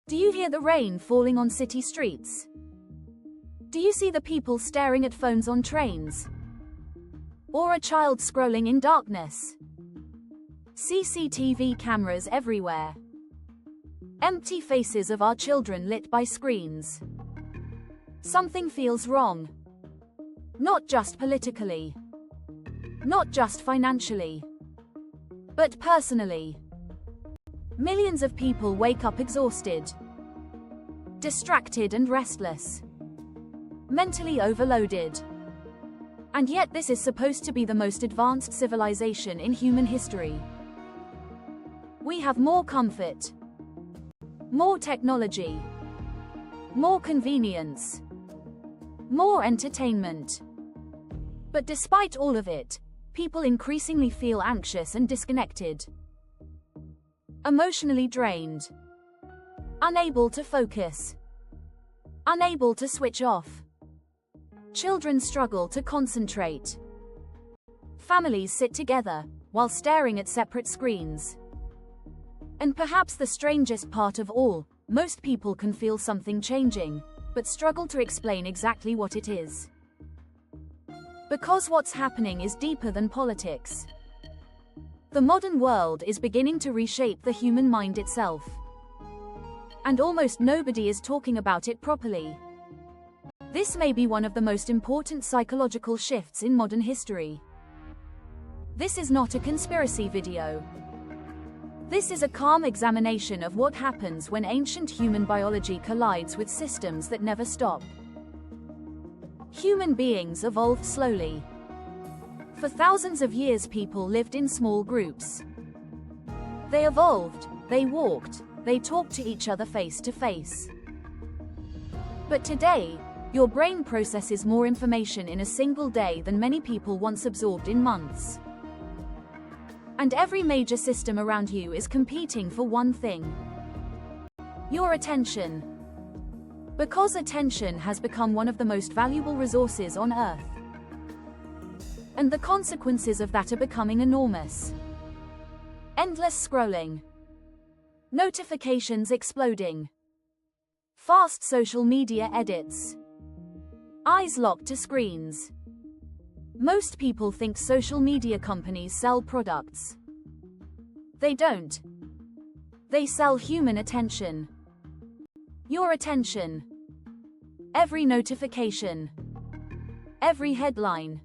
Do you hear the rain falling on city streets? Do you see the people staring at phones on trains? Or a child scrolling in darkness? CCTV cameras everywhere. Empty faces of our children lit by screens. Something feels wrong. Not just politically. Not just financially. But personally. Millions of people wake up exhausted, distracted and restless, mentally overloaded. And yet this is supposed to be the most advanced civilization in human history. We have more comfort, more technology, more convenience, more entertainment. But despite all of it, people increasingly feel anxious and disconnected. Emotionally drained. Unable to focus. Unable to switch off. Children struggle to concentrate. Families sit together, while staring at separate screens. And perhaps the strangest part of all, most people can feel something changing, but struggle to explain exactly what it is. Because what's happening is deeper than politics. The modern world is beginning to reshape the human mind itself. And almost nobody is talking about it properly. This may be one of the most important psychological shifts in modern history. This is not a conspiracy video. This is a calm examination of what happens when ancient human biology collides with systems that never stop. Human beings evolved slowly. For thousands of years people lived in small groups. They evolved, they walked, they talked to each other face to face. But today, your brain processes more information in a single day than many people once absorbed in months. And every major system around you is competing for one thing: your attention. Because attention has become one of the most valuable resources on Earth. And the consequences of that are becoming enormous. Endless scrolling. Notifications exploding. Fast social media edits. Eyes locked to screens. Most people think social media companies sell products. They don't. They sell human attention. Your attention. Every notification. Every headline.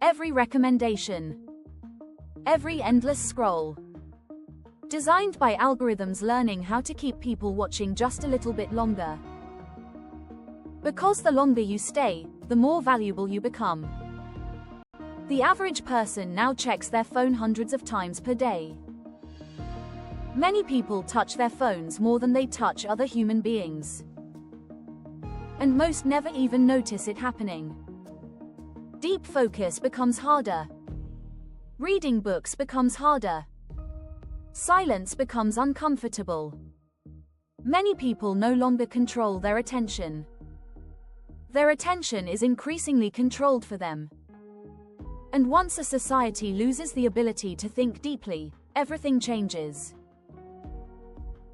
Every recommendation. Every endless scroll. Designed by algorithms learning how to keep people watching just a little bit longer. Because the longer you stay, the more valuable you become. The average person now checks their phone hundreds of times per day. Many people touch their phones more than they touch other human beings. And most never even notice it happening. Deep focus becomes harder. Reading books becomes harder. Silence becomes uncomfortable. Many people no longer control their attention. Their attention is increasingly controlled for them. And once a society loses the ability to think deeply, everything changes.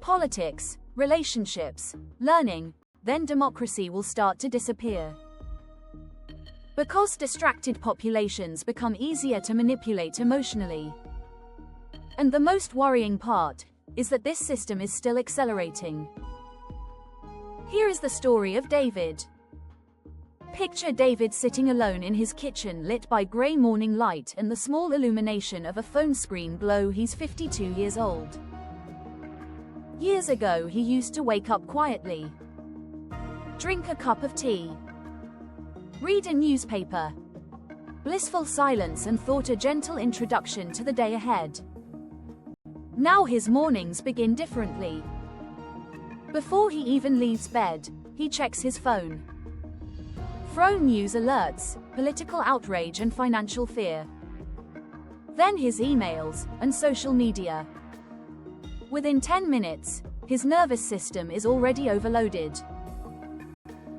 Politics, relationships, learning, then democracy will start to disappear. Because distracted populations become easier to manipulate emotionally. And the most worrying part is that this system is still accelerating. Here is the story of David. Picture David sitting alone in his kitchen, lit by grey morning light and the small illumination of a phone screen below. He's 52 years old. Years ago he used to wake up quietly, drink a cup of tea, read a newspaper, blissful silence, and thought a gentle introduction to the day ahead. Now his mornings begin differently. Before he even leaves bed, he checks his phone. Phone news alerts, political outrage and financial fear. Then his emails and social media. Within 10 minutes, his nervous system is already overloaded.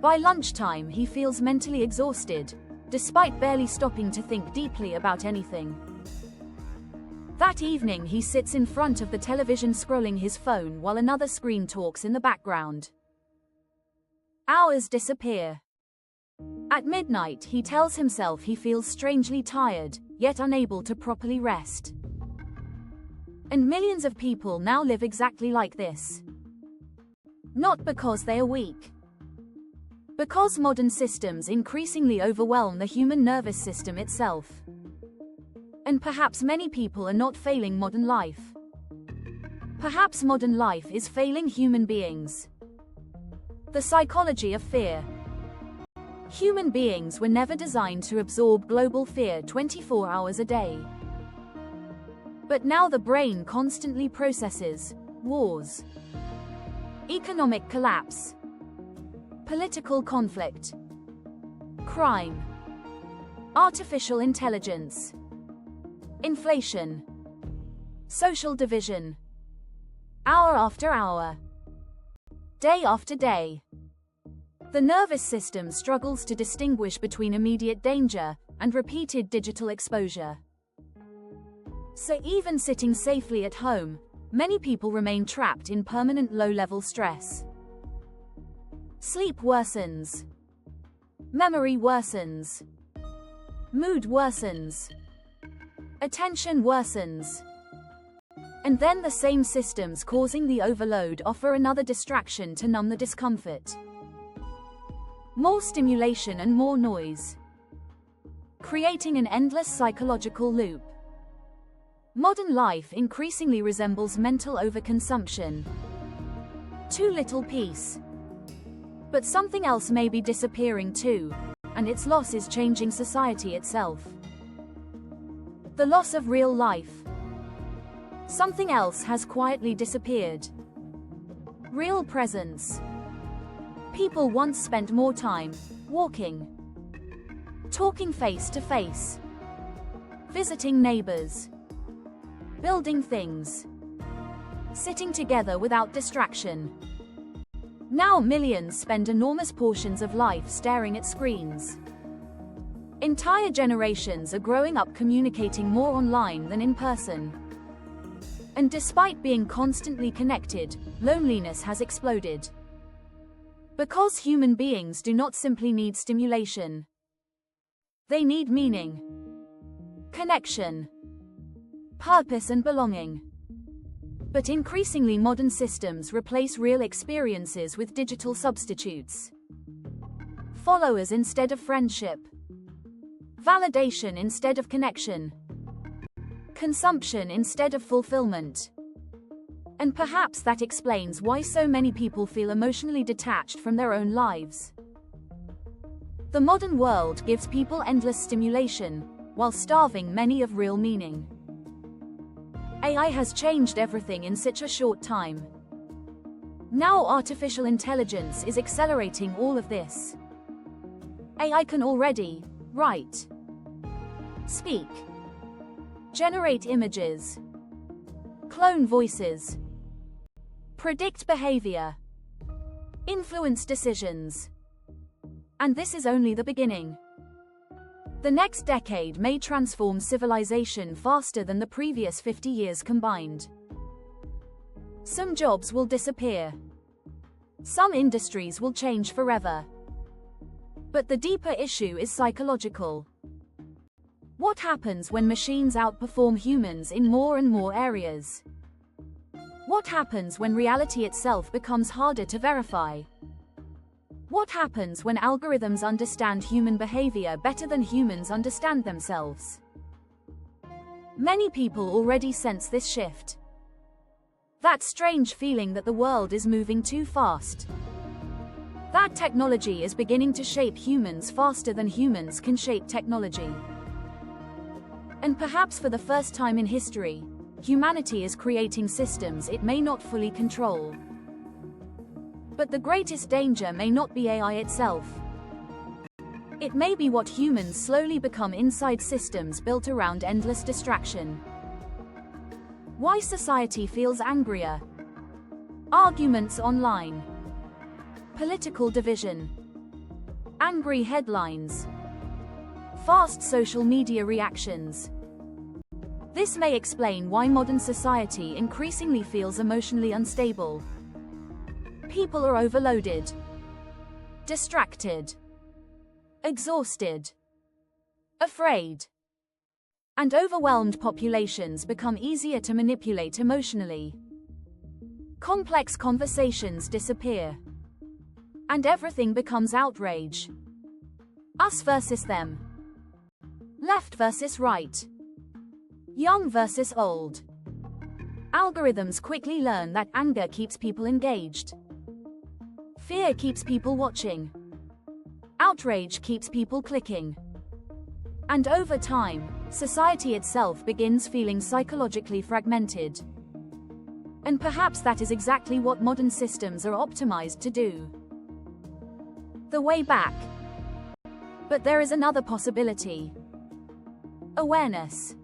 By lunchtime he feels mentally exhausted, despite barely stopping to think deeply about anything. That evening he sits in front of the television scrolling his phone while another screen talks in the background. Hours disappear. At midnight he tells himself he feels strangely tired, yet unable to properly rest. And millions of people now live exactly like this. Not because they are weak. Because modern systems increasingly overwhelm the human nervous system itself. And perhaps many people are not failing modern life. Perhaps modern life is failing human beings. The psychology of fear. Human beings were never designed to absorb global fear 24 hours a day. But now the brain constantly processes wars, economic collapse, political conflict, crime, artificial intelligence, inflation, social division, hour after hour, day after day. The nervous system struggles to distinguish between immediate danger and repeated digital exposure. So even sitting safely at home, many people remain trapped in permanent low-level stress. Sleep worsens. Memory worsens. Mood worsens. Attention worsens. And then the same systems causing the overload offer another distraction to numb the discomfort. More stimulation and more noise, creating an endless psychological loop. Modern life increasingly resembles mental overconsumption. Too little peace. But something else may be disappearing too, and its loss is changing society itself. The loss of real life. Something else has quietly disappeared. Real presence. People once spent more time walking, talking face to face, visiting neighbors, building things, sitting together without distraction. Now millions spend enormous portions of life staring at screens. Entire generations are growing up communicating more online than in person. And despite being constantly connected, loneliness has exploded. Because human beings do not simply need stimulation. They need meaning, connection, purpose and belonging. But increasingly modern systems replace real experiences with digital substitutes. Followers instead of friendship. Validation instead of connection. Consumption instead of fulfillment. And perhaps that explains why so many people feel emotionally detached from their own lives. The modern world gives people endless stimulation, while starving many of real meaning. AI has changed everything in such a short time. Now artificial intelligence is accelerating all of this. AI can already write, speak, generate images, clone voices, predict behavior, influence decisions. And this is only the beginning. The next decade may transform civilization faster than the previous 50 years combined. Some jobs will disappear. Some industries will change forever. But the deeper issue is psychological. What happens when machines outperform humans in more and more areas? What happens when reality itself becomes harder to verify? What happens when algorithms understand human behavior better than humans understand themselves? Many people already sense this shift. That strange feeling that the world is moving too fast. That technology is beginning to shape humans faster than humans can shape technology. And perhaps for the first time in history, humanity is creating systems it may not fully control. But the greatest danger may not be AI itself. It may be what humans slowly become inside systems built around endless distraction. Why society feels angrier. Arguments online. Political division. Angry headlines. Fast social media reactions. This may explain why modern society increasingly feels emotionally unstable. People are overloaded, distracted, exhausted, afraid, and overwhelmed. Populations become easier to manipulate emotionally. Complex conversations disappear, and everything becomes outrage. Us versus them. Left versus right. Young versus old. Algorithms quickly learn that anger keeps people engaged. Fear keeps people watching. Outrage keeps people clicking. And over time, society itself begins feeling psychologically fragmented. And perhaps that is exactly what modern systems are optimized to do. The way back. But there is another possibility. Awareness.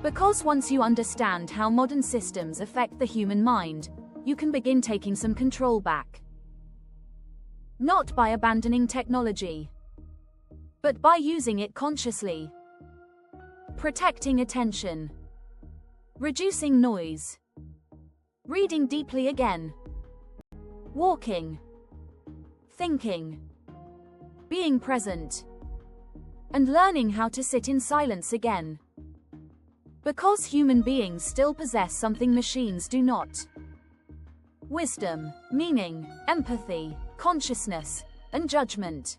Because once you understand how modern systems affect the human mind, you can begin taking some control back. Not by abandoning technology, but by using it consciously. Protecting attention. Reducing noise. Reading deeply again. Walking. Thinking. Being present. And learning how to sit in silence again. Because human beings still possess something machines do not. Wisdom, meaning, empathy, consciousness, and judgment.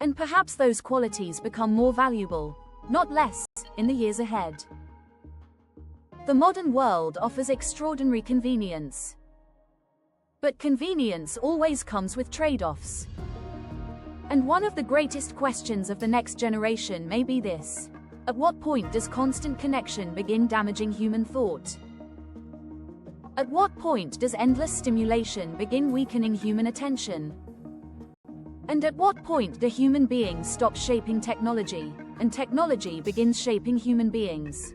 And perhaps those qualities become more valuable, not less, in the years ahead. The modern world offers extraordinary convenience. But convenience always comes with trade-offs. And one of the greatest questions of the next generation may be this: at what point does constant connection begin damaging human thought? At what point does endless stimulation begin weakening human attention? And at what point do human beings stop shaping technology, and technology begins shaping human beings?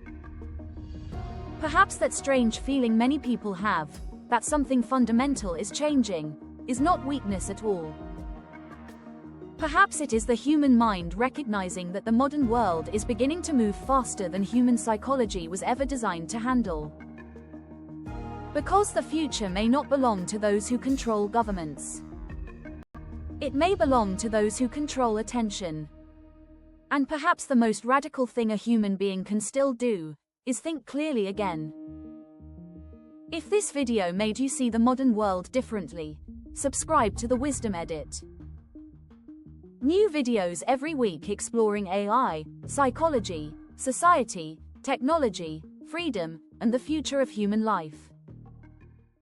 Perhaps that strange feeling many people have, that something fundamental is changing, is not weakness at all. Perhaps it is the human mind recognizing that the modern world is beginning to move faster than human psychology was ever designed to handle. Because the future may not belong to those who control governments. It may belong to those who control attention. And perhaps the most radical thing a human being can still do is think clearly again. If this video made you see the modern world differently, subscribe to the Wisdom Edit. New videos every week exploring AI, psychology, society, technology, freedom, and the future of human life.